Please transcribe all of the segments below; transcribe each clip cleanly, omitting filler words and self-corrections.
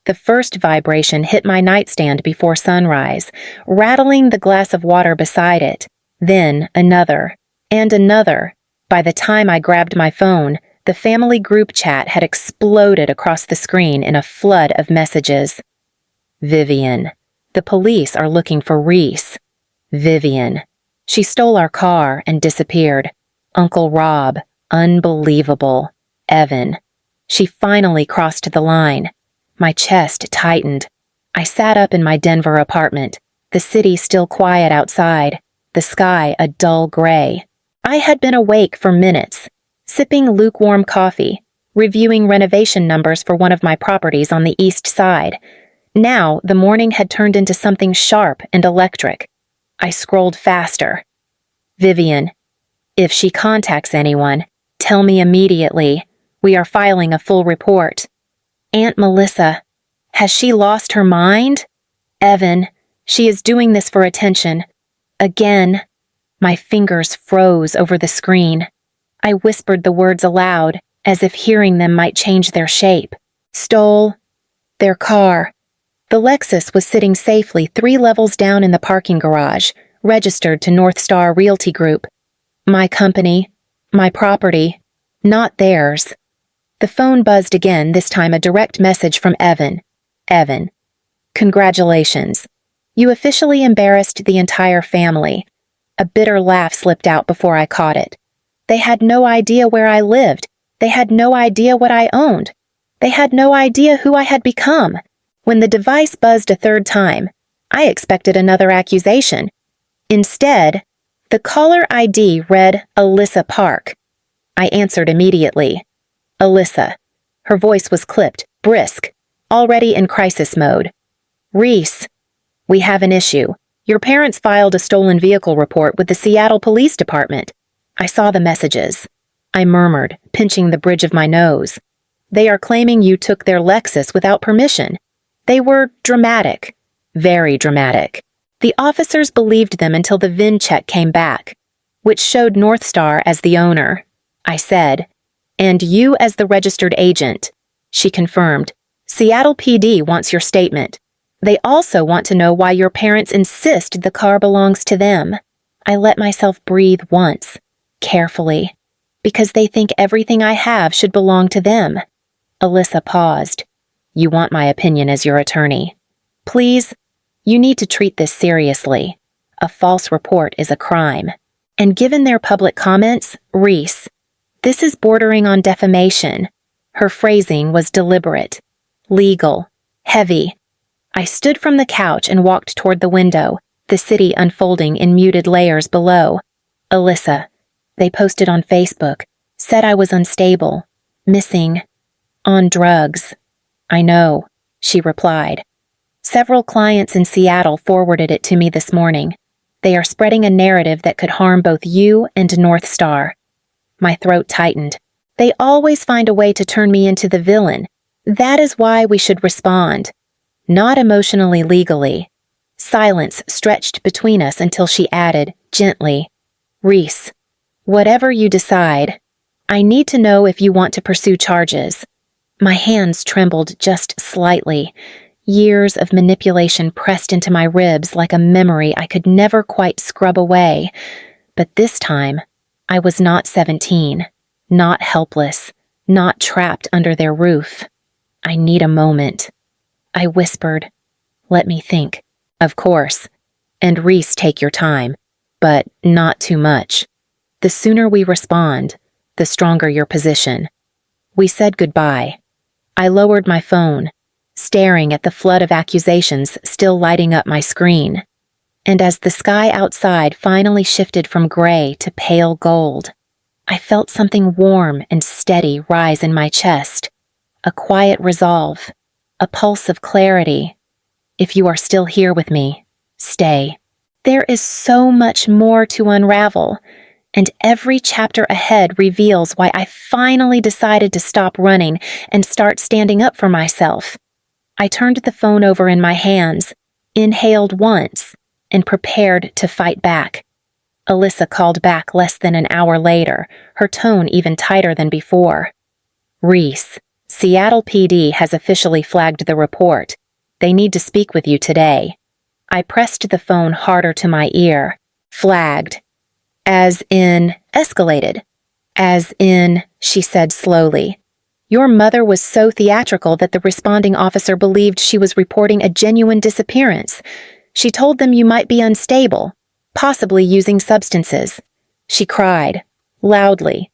The first vibration hit my nightstand before sunrise, rattling the glass of water beside it. Then another, and another. By the time I grabbed my phone, the family group chat had exploded across the screen in a flood of messages. Vivian. The police are looking for Reese. Vivian. She stole our car and disappeared. Uncle Rob. Unbelievable. Evan. She finally crossed the line. My chest tightened. I sat up in my Denver apartment, the city still quiet outside, the sky a dull gray. I had been awake for minutes, sipping lukewarm coffee, reviewing renovation numbers for one of my properties on the east side. Now the morning had turned into something sharp and electric. I scrolled faster. Vivian. If she contacts anyone, tell me immediately. We are filing a full report. Aunt Melissa. Has she lost her mind? Evan. She is doing this for attention. Again. My fingers froze over the screen. I whispered the words aloud, as if hearing them might change their shape. Stole their car. The Lexus was sitting safely 3 levels down in the parking garage, registered to North Star Realty Group. My company, my property, not theirs. The phone buzzed again, this time a direct message from Evan. Evan. Congratulations. You officially embarrassed the entire family. A bitter laugh slipped out before I caught it. They had no idea where I lived. They had no idea what I owned. They had no idea who I had become. When the device buzzed a third time, I expected another accusation. Instead, the caller ID read Alyssa Park. I answered immediately. Alyssa. Her voice was clipped, brisk, already in crisis mode. Reese. We have an issue. Your parents filed a stolen vehicle report with the Seattle Police Department. I saw the messages. I murmured, pinching the bridge of my nose. They are claiming you took their Lexus without permission. They were dramatic. Very dramatic. The officers believed them until the VIN check came back, which showed North Star as the owner. I said, and you as the registered agent. She confirmed. Seattle PD wants your statement. They also want to know why your parents insist the car belongs to them. I let myself breathe once, carefully, because they think everything I have should belong to them. Alyssa paused. You want my opinion as your attorney. Please, you need to treat this seriously. A false report is a crime. And given their public comments, Reese, this is bordering on defamation. Her phrasing was deliberate, legal, heavy. I stood from the couch and walked toward the window, the city unfolding in muted layers below. Alyssa, they posted on Facebook, said I was unstable, missing, on drugs. I know, she replied. Several clients in Seattle forwarded it to me this morning. They are spreading a narrative that could harm both you and North Star. My throat tightened. They always find a way to turn me into the villain. That is why we should respond. Not emotionally, legally. Silence stretched between us until she added, gently, Reese, whatever you decide, I need to know if you want to pursue charges. My hands trembled just slightly. Years of manipulation pressed into my ribs like a memory I could never quite scrub away. But this time, I was not 17, not helpless, not trapped under their roof. I need a moment. I whispered, let me think. Of course. And Reese, take your time. But not too much. The sooner we respond, the stronger your position. We said goodbye. I lowered my phone, staring at the flood of accusations still lighting up my screen. And as the sky outside finally shifted from gray to pale gold, I felt something warm and steady rise in my chest, a quiet resolve, a pulse of clarity. If you are still here with me, stay. There is so much more to unravel, and every chapter ahead reveals why I finally decided to stop running and start standing up for myself. I turned the phone over in my hands, inhaled once, and prepared to fight back. Alyssa called back less than an hour later, her tone even tighter than before. Reese, Seattle PD has officially flagged the report. They need to speak with you today. I pressed the phone harder to my ear. Flagged. As in, escalated. As in, she said slowly. Your mother was so theatrical that the responding officer believed she was reporting a genuine disappearance. She told them you might be unstable, possibly using substances. She cried, loudly.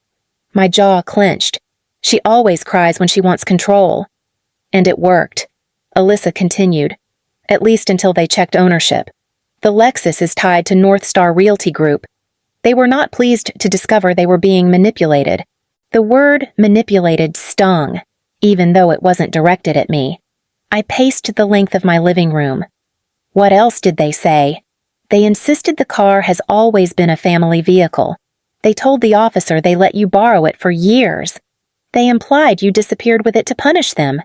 My jaw clenched. She always cries when she wants control. And it worked. Alyssa continued, at least until they checked ownership. The Lexus is tied to North Star Realty Group. They were not pleased to discover they were being manipulated. The word manipulated stung, even though it wasn't directed at me. I paced the length of my living room. What else did they say? They insisted the car has always been a family vehicle. They told the officer they let you borrow it for years. They implied you disappeared with it to punish them.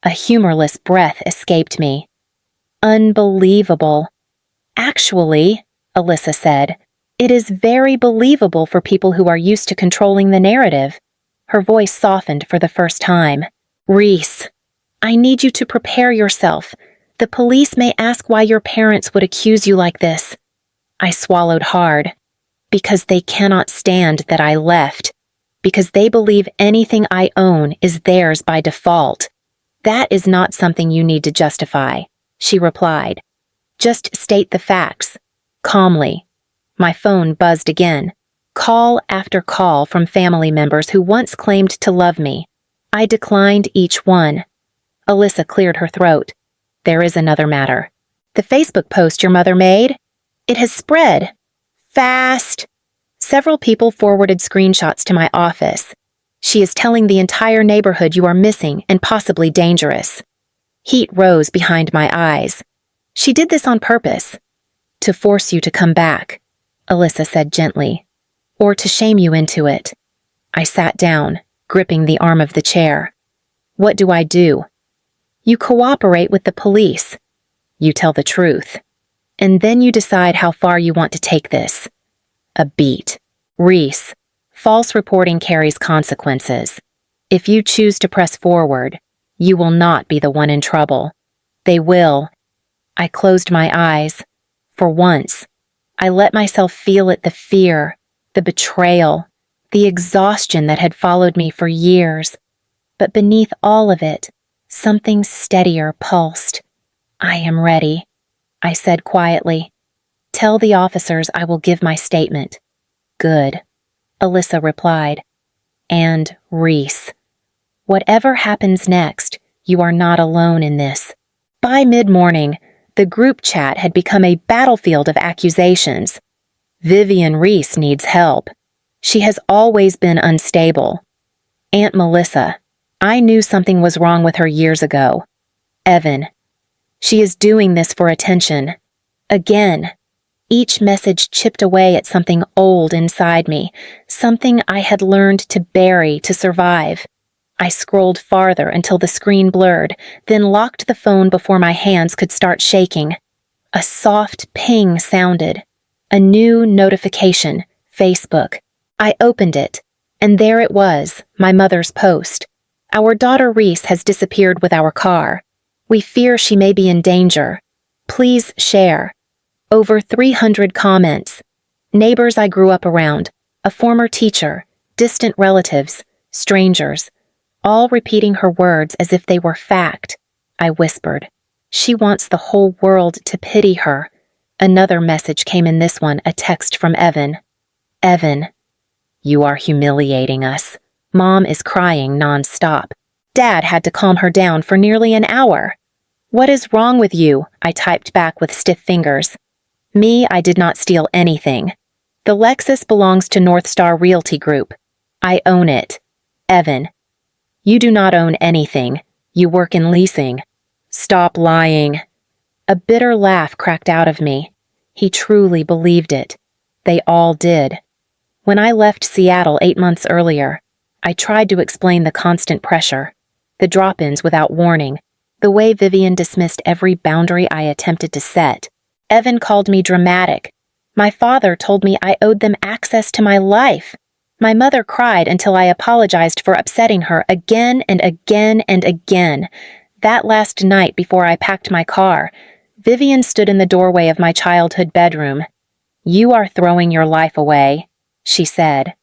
A humorless breath escaped me. Unbelievable. Actually, Alyssa said, it is very believable for people who are used to controlling the narrative. Her voice softened for the first time. Reese, I need you to prepare yourself. The police may ask why your parents would accuse you like this. I swallowed hard. Because they cannot stand that I left. Because they believe anything I own is theirs by default. That is not something you need to justify, she replied. Just state the facts. Calmly. My phone buzzed again. Call after call from family members who once claimed to love me. I declined each one. Alyssa cleared her throat. There is another matter. The Facebook post your mother made? It has spread. Fast. Several people forwarded screenshots to my office. She is telling the entire neighborhood you are missing and possibly dangerous. Heat rose behind my eyes. She did this on purpose. To force you to come back, Alyssa said gently. Or to shame you into it. I sat down, gripping the arm of the chair. What do I do? You cooperate with the police. You tell the truth. And then you decide how far you want to take this. A beat. Reese, false reporting carries consequences. If you choose to press forward, you will not be the one in trouble. They will. I closed my eyes. For once, I let myself feel it, the fear, the betrayal, the exhaustion that had followed me for years. But beneath all of it, something steadier pulsed. I am ready, I said quietly. Tell the officers I will give my statement. Good, Alyssa replied. And Reese. Whatever happens next, you are not alone in this. By mid-morning, the group chat had become a battlefield of accusations. Vivian Reese needs help. She has always been unstable. Aunt Melissa, I knew something was wrong with her years ago. Evan. She is doing this for attention. Again. Each message chipped away at something old inside me, something I had learned to bury to survive. I scrolled farther until the screen blurred, then locked the phone before my hands could start shaking. A soft ping sounded. A new notification, Facebook. I opened it, and there it was, my mother's post. Our daughter Reese has disappeared with our car. We fear she may be in danger. Please share. Over 300 comments. Neighbors I grew up around, a former teacher, distant relatives, strangers, all repeating her words as if they were fact. I whispered. She wants the whole world to pity her. Another message came in this one, a text from Evan. Evan, you are humiliating us. Mom is crying non-stop. Dad had to calm her down for nearly an hour. What is wrong with you? I typed back with stiff fingers. Me, I did not steal anything. The Lexus belongs to North Star Realty Group. I own it. Evan. You do not own anything. You work in leasing. Stop lying. A bitter laugh cracked out of me. He truly believed it. They all did. When I left Seattle 8 months earlier, I tried to explain the constant pressure, the drop-ins without warning, the way Vivian dismissed every boundary I attempted to set. Evan called me dramatic. My father told me I owed them access to my life. My mother cried until I apologized for upsetting her again and again and again. That last night before I packed my car, Vivian stood in the doorway of my childhood bedroom. "You are throwing your life away," she said.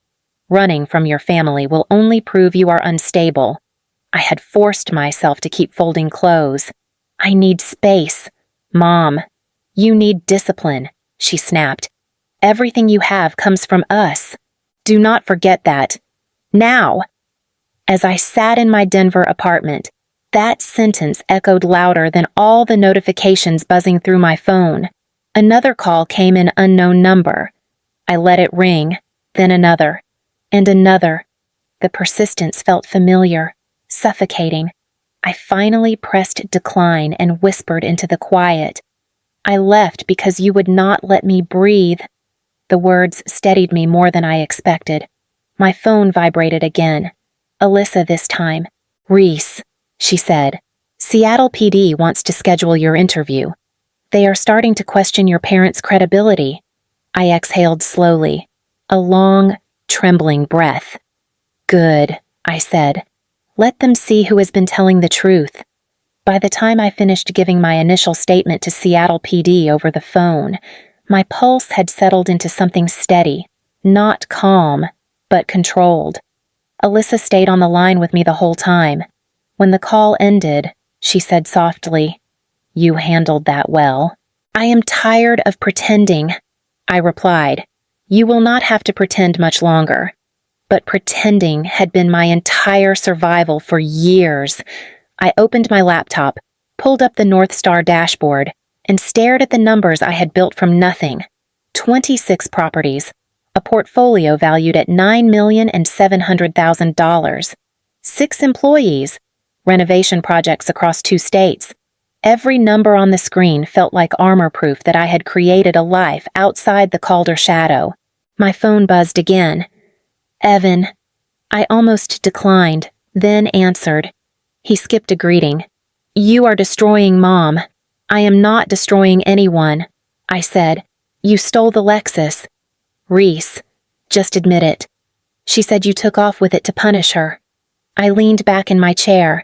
"Running from your family will only prove you are unstable." I had forced myself to keep folding clothes. "I need space. Mom, you need discipline," she snapped. "Everything you have comes from us. Do not forget that. Now." As I sat in my Denver apartment, that sentence echoed louder than all the notifications buzzing through my phone. Another call came in unknown number. I let it ring, then another, and another. The persistence felt familiar, suffocating. I finally pressed decline and whispered into the quiet. "I left because you would not let me breathe." The words steadied me more than I expected. My phone vibrated again. Alyssa this time. "Reese," she said, "Seattle PD wants to schedule your interview. They are starting to question your parents' credibility." I exhaled slowly, a long, trembling breath. "Good," I said. "Let them see who has been telling the truth." By the time I finished giving my initial statement to Seattle PD over the phone, my pulse had settled into something steady, not calm, but controlled. Alyssa stayed on the line with me the whole time. When the call ended, she said softly, "You handled that well." "I am tired of pretending," I replied. "You will not have to pretend much longer." But pretending had been my entire survival for years. I opened my laptop, pulled up the North Star dashboard, and stared at the numbers I had built from nothing. 26 properties, a portfolio valued at $9,700,000, 6 employees, renovation projects across 2 states. Every number on the screen felt like armor proof that I had created a life outside the Calder shadow. My phone buzzed again. "Evan." I almost declined, then answered. He skipped a greeting. "You are destroying Mom." "I am not destroying anyone," I said. "You stole the Lexus." "Reese, just admit it." "She said you took off with it to punish her." I leaned back in my chair.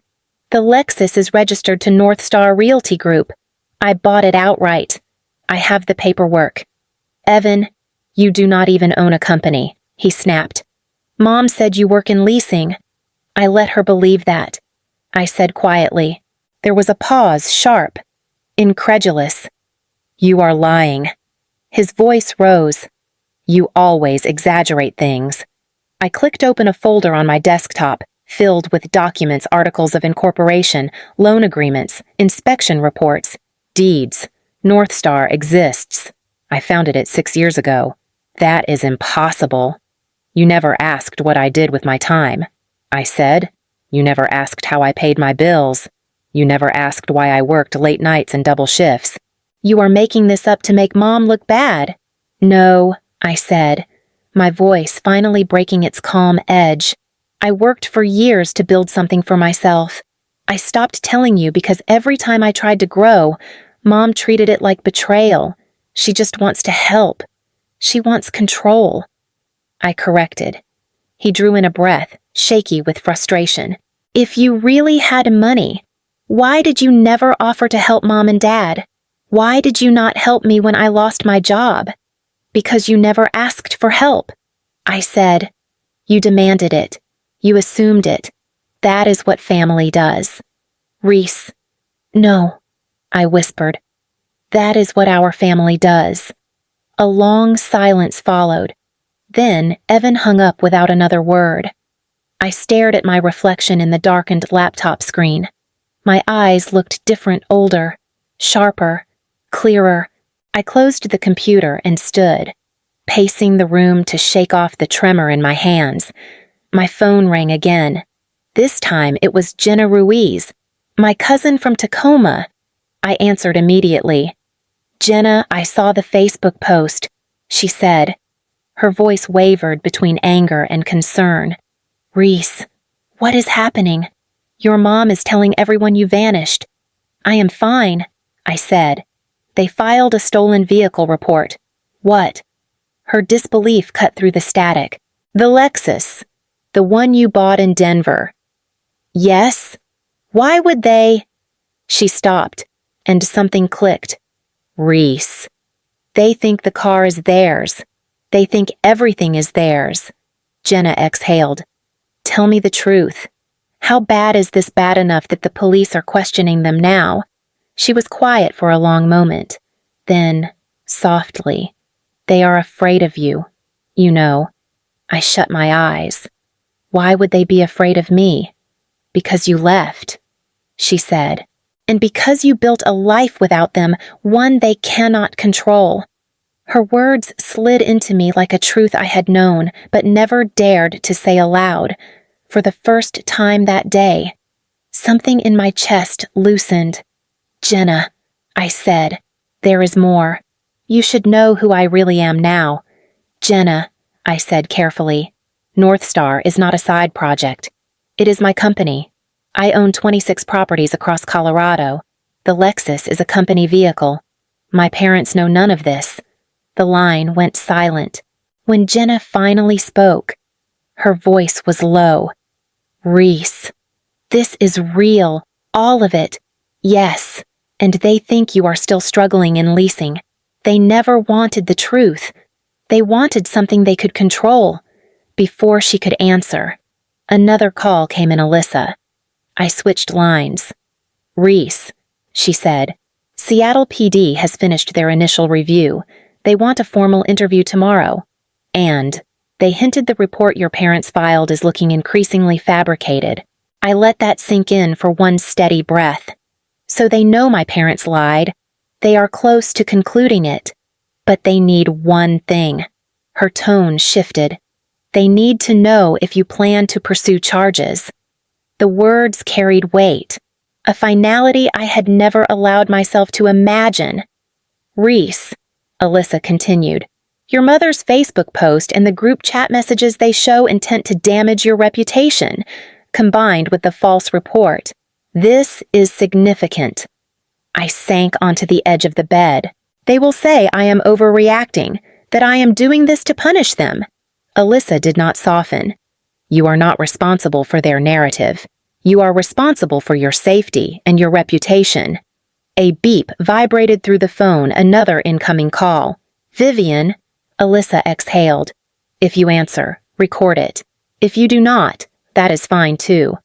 "The Lexus is registered to North Star Realty Group. I bought it outright. I have the paperwork." "Evan, you do not even own a company," he snapped. "Mom said you work in leasing." I let her believe that. I said quietly. There was a pause, sharp, incredulous. "You are lying." His voice rose. "You always exaggerate things." I clicked open a folder on my desktop, filled with documents, articles of incorporation, loan agreements, inspection reports, deeds. North Star exists. I founded it 6 years ago. That is impossible. "You never asked what I did with my time," I said. "You never asked how I paid my bills. You never asked why I worked late nights and double shifts." "You are making this up to make Mom look bad." "No," I said, my voice finally breaking its calm edge. "I worked for years to build something for myself. I stopped telling you because every time I tried to grow, Mom treated it like betrayal. She just wants to help. She wants control." I corrected. He drew in a breath, shaky with frustration. "If you really had money, why did you never offer to help Mom and Dad? Why did you not help me when I lost my job?" "Because you never asked for help," I said. "You demanded it. You assumed it. That is what family does." "Reese." "No," I whispered. "That is what our family does." A long silence followed. Then Evan hung up without another word. I stared at my reflection in the darkened laptop screen. My eyes looked different, older, sharper, clearer. I closed the computer and stood, pacing the room to shake off the tremor in my hands. My phone rang again. This time it was Jenna Ruiz, my cousin from Tacoma. I answered immediately. "Jenna, I saw the Facebook post," she said. Her voice wavered between anger and concern. "Reese, what is happening? Your mom is telling everyone you vanished." "I am fine," I said. "They filed a stolen vehicle report." "What?" Her disbelief cut through the static. The Lexus. The one you bought in Denver. Yes? Why would they? She stopped, and something clicked. Reese. They think the car is theirs. They think everything is theirs. Jenna exhaled. Tell me the truth. How bad is this bad enough that the police are questioning them now? She was quiet for a long moment. Then, softly, they are afraid of you. You know. I shut my eyes. Why would they be afraid of me? Because you left, she said. And because you built a life without them, one they cannot control. Her words slid into me like a truth I had known, but never dared to say aloud. For the first time that day, something in my chest loosened. Jenna, I said, there is more. You should know who I really am now. Jenna, I said carefully, North Star is not a side project. It is my company. I own 26 properties across Colorado. The Lexus is a company vehicle. My parents know none of this. The line went silent. When Jenna finally spoke, her voice was low. Reese, this is real, all of it. Yes, and they think you are still struggling in leasing. They never wanted the truth. They wanted something they could control. Before she could answer, another call came in. Alyssa. I switched lines. Reese, she said, Seattle PD has finished their initial review. They want a formal interview tomorrow. And they hinted the report your parents filed is looking increasingly fabricated. I let that sink in for one steady breath. So they know my parents lied. They are close to concluding it. But they need one thing. Her tone shifted. They need to know if you plan to pursue charges. The words carried weight, a finality I had never allowed myself to imagine. Reese, Alyssa continued, your mother's Facebook post and the group chat messages they show intent to damage your reputation, combined with the false report. This is significant. I sank onto the edge of the bed. They will say I am overreacting, that I am doing this to punish them. Alyssa did not soften. You are not responsible for their narrative. You are responsible for your safety and your reputation. A beep vibrated through the phone, another incoming call. Vivian, Alyssa exhaled. If you answer, record it. If you do not, that is fine too.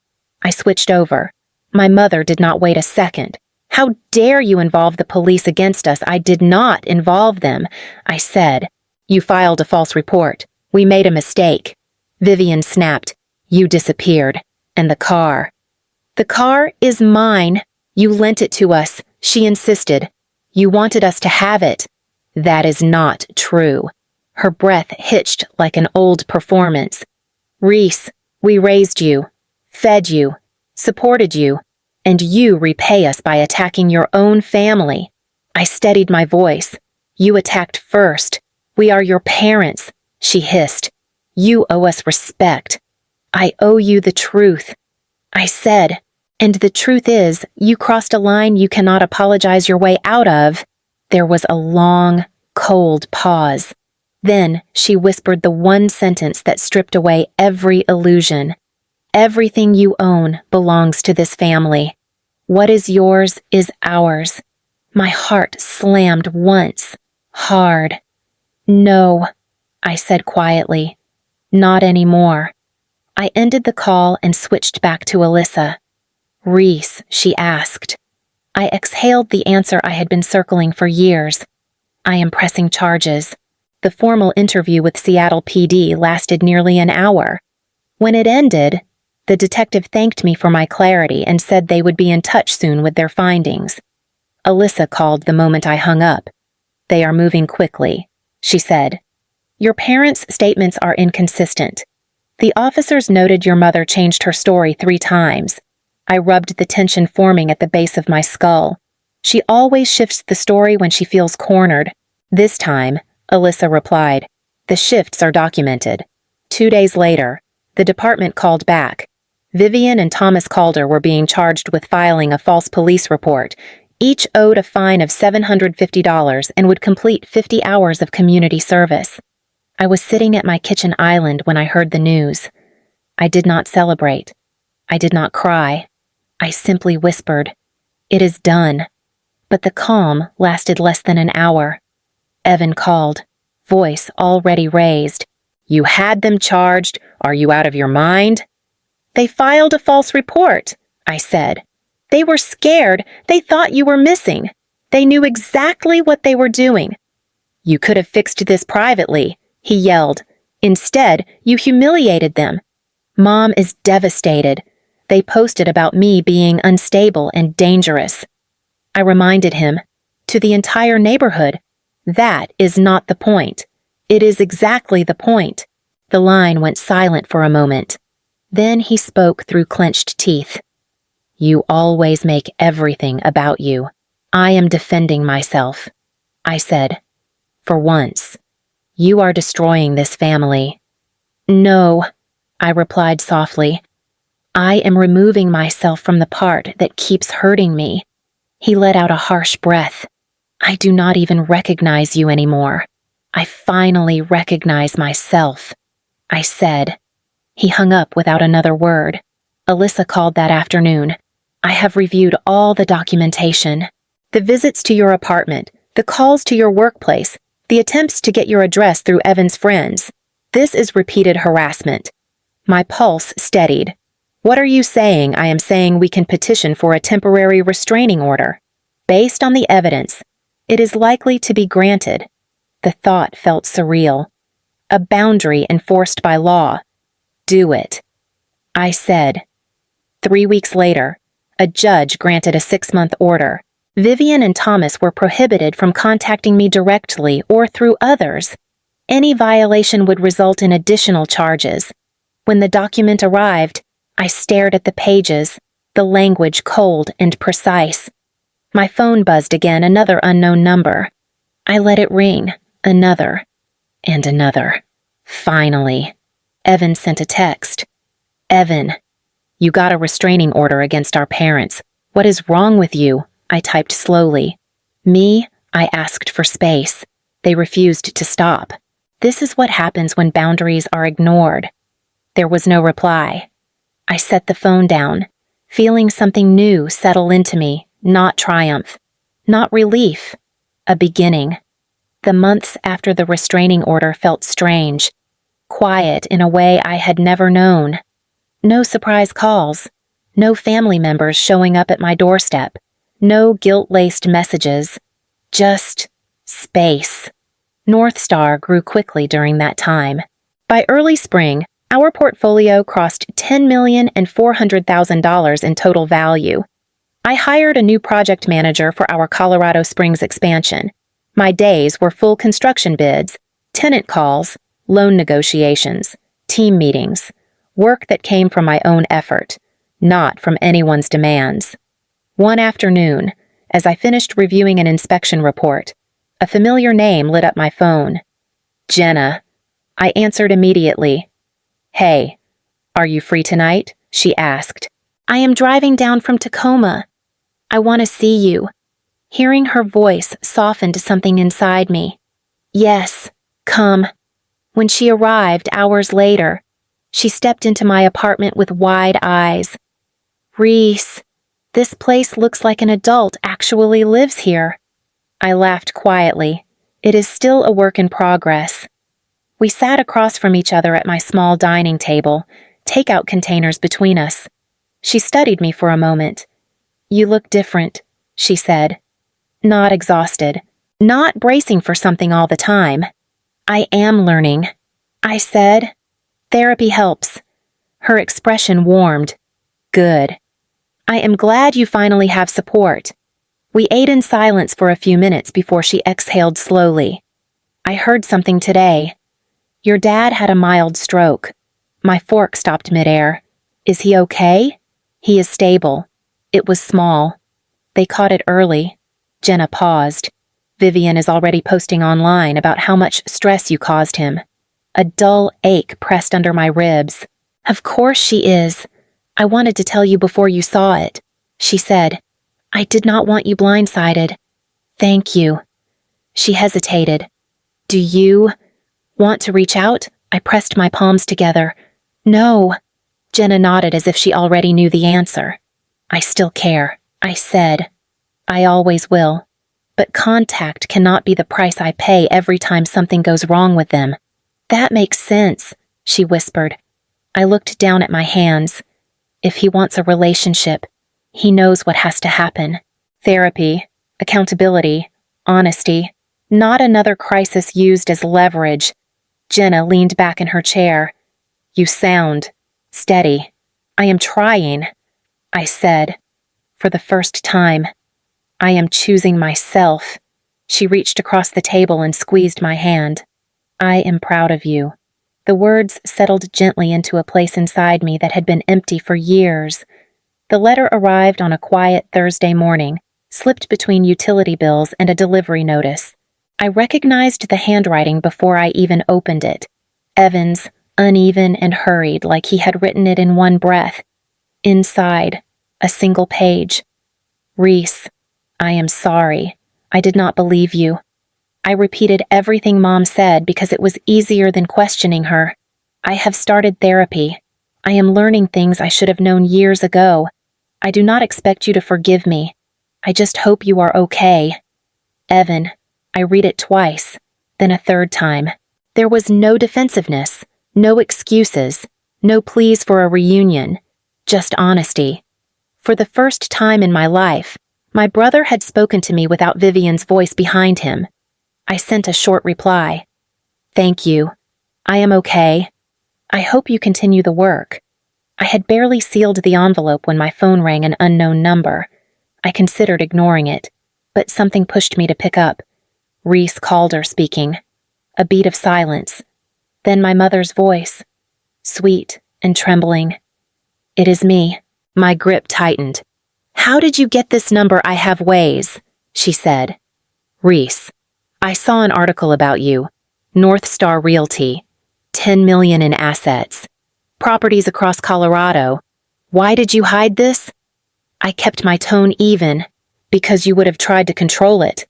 I switched over. My mother did not wait a second. How dare you involve the police against us? I did not involve them. I said, you filed a false report. We made a mistake. Vivian snapped. You disappeared. And the car. The car is mine. You lent it to us. She insisted. You wanted us to have it. That is not true. Her breath hitched like an old performance. Reese, we raised you, fed you, supported you, and you repay us by attacking your own family. I steadied my voice. You attacked first. We are your parents, she hissed. You owe us respect. I owe you the truth. I said, and the truth is, you crossed a line you cannot apologize your way out of. There was a long, cold pause. Then she whispered the one sentence that stripped away every illusion. Everything you own belongs to this family. What is yours is ours. My heart slammed once, hard. No, I said quietly. Not anymore. I ended the call and switched back to Alyssa. Reese, she asked. I exhaled the answer I had been circling for years. I am pressing charges. The formal interview with Seattle PD lasted nearly an hour. When it ended, the detective thanked me for my clarity and said they would be in touch soon with their findings. Alyssa called the moment I hung up. They are moving quickly, she said. Your parents' statements are inconsistent. The officers noted your mother changed her story 3 times. I rubbed the tension forming at the base of my skull. She always shifts the story when she feels cornered. This time, Alyssa replied, the shifts are documented. 2 days later, the department called back. Vivian and Thomas Calder were being charged with filing a false police report. Each owed a fine of $750 and would complete 50 hours of community service. I was sitting at my kitchen island when I heard the news. I did not celebrate. I did not cry. I simply whispered, "It is done." But the calm lasted less than an hour. Evan called, voice already raised. "You had them charged. Are you out of your mind?" "They filed a false report," I said. "They were scared. They thought you were missing. They knew exactly what they were doing." "You could have fixed this privately," he yelled. "Instead, you humiliated them. Mom is devastated. They posted about me being unstable and dangerous." I reminded him, to the entire neighborhood, that is not the point. It is exactly the point. The line went silent for a moment. Then he spoke through clenched teeth. "You always make everything about you. I am defending myself." I said, "For once, you are destroying this family." "No," I replied softly. "I am removing myself from the part that keeps hurting me." He let out a harsh breath. "I do not even recognize you anymore. I finally recognize myself," I said. He hung up without another word. Alyssa called that afternoon. "I have reviewed all the documentation. The visits to your apartment, the calls to your workplace, the attempts to get your address through Evan's friends. This is repeated harassment." My pulse steadied. "What are you saying?" "I am saying we can petition for a temporary restraining order. Based on the evidence, it is likely to be granted." The thought felt surreal. A boundary enforced by law. Do it, I said. 3 weeks later, a judge granted a 6-month order. Vivian and Thomas were prohibited from contacting me directly or through others. Any violation would result in additional charges. When the document arrived, I stared at the pages, the language cold and precise. My phone buzzed again, another unknown number. I let it ring, another, and another. Finally, Evan sent a text. "Evan, you got a restraining order against our parents. What is wrong with you?" I typed slowly. "Me?" I asked for space. They refused to stop. This is what happens when boundaries are ignored. There was no reply. I set the phone down, feeling something new settle into me, not triumph, not relief, a beginning. The months after the restraining order felt strange, quiet in a way I had never known. No surprise calls, no family members showing up at my doorstep, no guilt-laced messages, just space. North Star grew quickly during that time. By early spring, our portfolio crossed $10,400,000 in total value. I hired a new project manager for our Colorado Springs expansion. My days were full construction bids, tenant calls, loan negotiations, team meetings, work that came from my own effort, not from anyone's demands. One afternoon, as I finished reviewing an inspection report, a familiar name lit up my phone. "Jenna." I answered immediately. "Hey, are you free tonight?" she asked. "I am driving down from Tacoma. I want to see you." Hearing her voice softened something inside me. "Yes, come." When she arrived hours later, she stepped into my apartment with wide eyes. "Reese, this place looks like an adult actually lives here." I laughed quietly. It is still a work in progress. We sat across from each other at my small dining table, takeout containers between us. She studied me for a moment. "You look different," she said. Not exhausted, not bracing for something all the time. "I am learning," I said. "Therapy helps." Her expression warmed. "Good. I am glad you finally have support." We ate in silence for a few minutes before she exhaled slowly. "I heard something today. Your dad had a mild stroke." My fork stopped midair. "Is he okay?" "He is stable. It was small. They caught it early." Jenna paused. "Vivian is already posting online about how much stress you caused him." A dull ache pressed under my ribs. "Of course she is. I wanted to tell you before you saw it," she said. "I did not want you blindsided." "Thank you." She hesitated. "Do you Want to reach out? I pressed my palms together. No. Jenna nodded as if she already knew the answer. I still care, I said. I always will. But contact cannot be the price I pay every time something goes wrong with them. That makes sense, she whispered. I looked down at my hands. If he wants a relationship, he knows what has to happen. Therapy, accountability, honesty, not another crisis used as leverage. Jenna leaned back in her chair. You sound steady. I am trying, I said. For the first time. I am choosing myself. She reached across the table and squeezed my hand. I am proud of you. The words settled gently into a place inside me that had been empty for years. The letter arrived on a quiet Thursday morning, slipped between utility bills and a delivery notice. I recognized the handwriting before I even opened it. Evan's, uneven and hurried like he had written it in one breath. Inside, a single page. Reese, I am sorry. I did not believe you. I repeated everything Mom said because it was easier than questioning her. I have started therapy. I am learning things I should have known years ago. I do not expect you to forgive me. I just hope you are okay. Evan, I read it twice, then a third time. There was no defensiveness, no excuses, no pleas for a reunion, just honesty. For the first time in my life, my brother had spoken to me without Vivian's voice behind him. I sent a short reply. Thank you. I am okay. I hope you continue the work. I had barely sealed the envelope when my phone rang an unknown number. I considered ignoring it, but something pushed me to pick up. Reese Calder speaking. A beat of silence. Then my mother's voice. Sweet and trembling. It is me. My grip tightened. How did you get this number? I have ways, she said. Reese, I saw an article about you. North Star Realty. 10 million in assets. Properties across Colorado. Why did you hide this? I kept my tone even, because you would have tried to control it.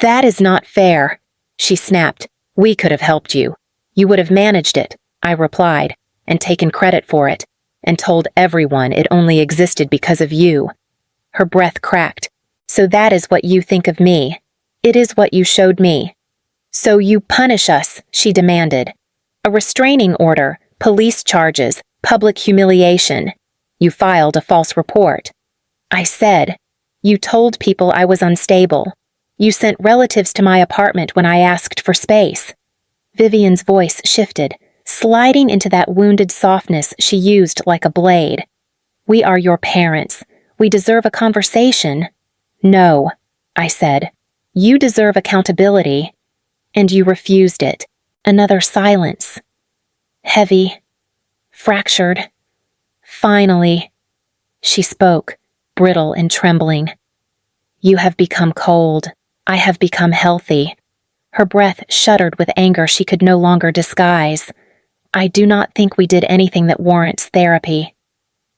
That is not fair, she snapped. We could have helped you. You would have managed it, I replied, and taken credit for it, and told everyone it only existed because of you. Her breath cracked. So that is what you think of me. It is what you showed me. So you punish us, she demanded. A restraining order, police charges, public humiliation. You filed a false report. I said, you told people I was unstable. You sent relatives to my apartment when I asked for space. Vivian's voice shifted, sliding into that wounded softness she used like a blade. We are your parents. We deserve a conversation. No, I said. You deserve accountability. And you refused it. Another silence. Heavy. Fractured. Finally, she spoke, brittle and trembling. You have become cold. I have become healthy. Her breath shuddered with anger she could no longer disguise. I do not think we did anything that warrants therapy.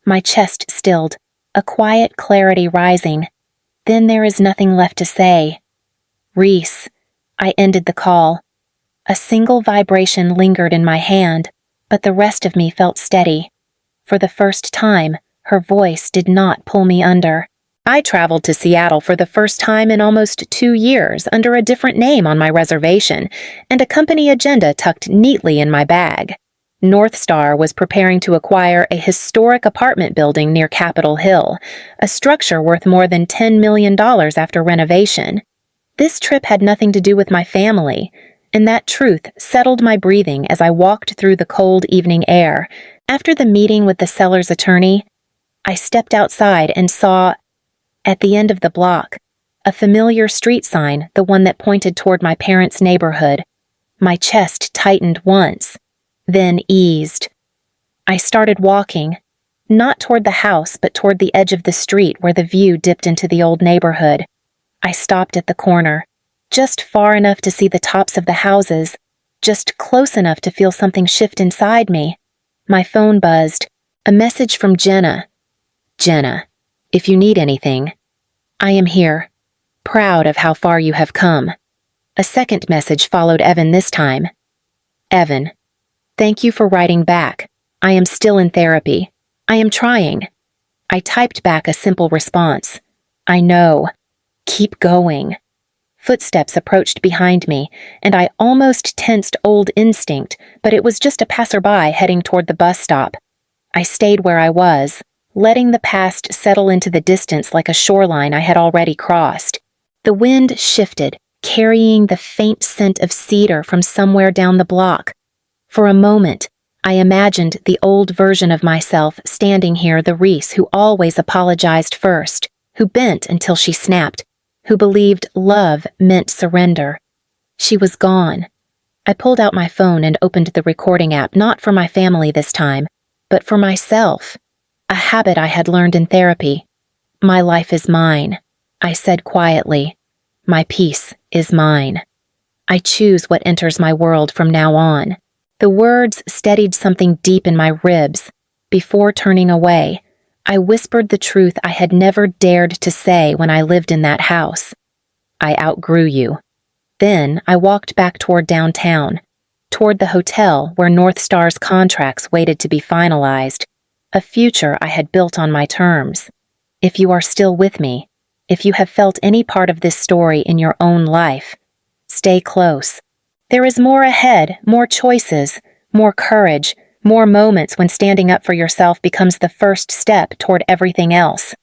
My chest stilled, a quiet clarity rising. Then there is nothing left to say. Reese, I ended the call. A single vibration lingered in my hand, but the rest of me felt steady. For the first time, her voice did not pull me under. I traveled to Seattle for the first time in almost 2 years under a different name on my reservation and a company agenda tucked neatly in my bag. North Star was preparing to acquire a historic apartment building near Capitol Hill, a structure worth more than $10 million after renovation. This trip had nothing to do with my family, and that truth settled my breathing as I walked through the cold evening air. After the meeting with the seller's attorney, I stepped outside and saw, at the end of the block, a familiar street sign, the one that pointed toward my parents' neighborhood. My chest tightened once, then eased. I started walking, not toward the house, but toward the edge of the street where the view dipped into the old neighborhood. I stopped at the corner, just far enough to see the tops of the houses, just close enough to feel something shift inside me. My phone buzzed. A message from Jenna. Jenna, if you need anything, I am here. Proud of how far you have come. A second message followed Evan this time. Evan, thank you for writing back. I am still in therapy. I am trying. I typed back a simple response. I know. Keep going. Footsteps approached behind me, and I almost tensed old instinct, but it was just a passerby heading toward the bus stop. I stayed where I was, letting the past settle into the distance like a shoreline I had already crossed. The wind shifted, carrying the faint scent of cedar from somewhere down the block. For a moment, I imagined the old version of myself standing here, the Reese who always apologized first, who bent until she snapped, who believed love meant surrender. She was gone. I pulled out my phone and opened the recording app, not for my family this time, but for myself. A habit I had learned in therapy. My life is mine, I said quietly. My peace is mine. I choose what enters my world from now on. The words steadied something deep in my ribs. Before turning away, I whispered the truth I had never dared to say when I lived in that house. I outgrew you. Then I walked back toward downtown, toward the hotel where North Star's contracts waited to be finalized, a future I had built on my terms. If you are still with me, if you have felt any part of this story in your own life, stay close. There is more ahead, more choices, more courage, more moments when standing up for yourself becomes the first step toward everything else.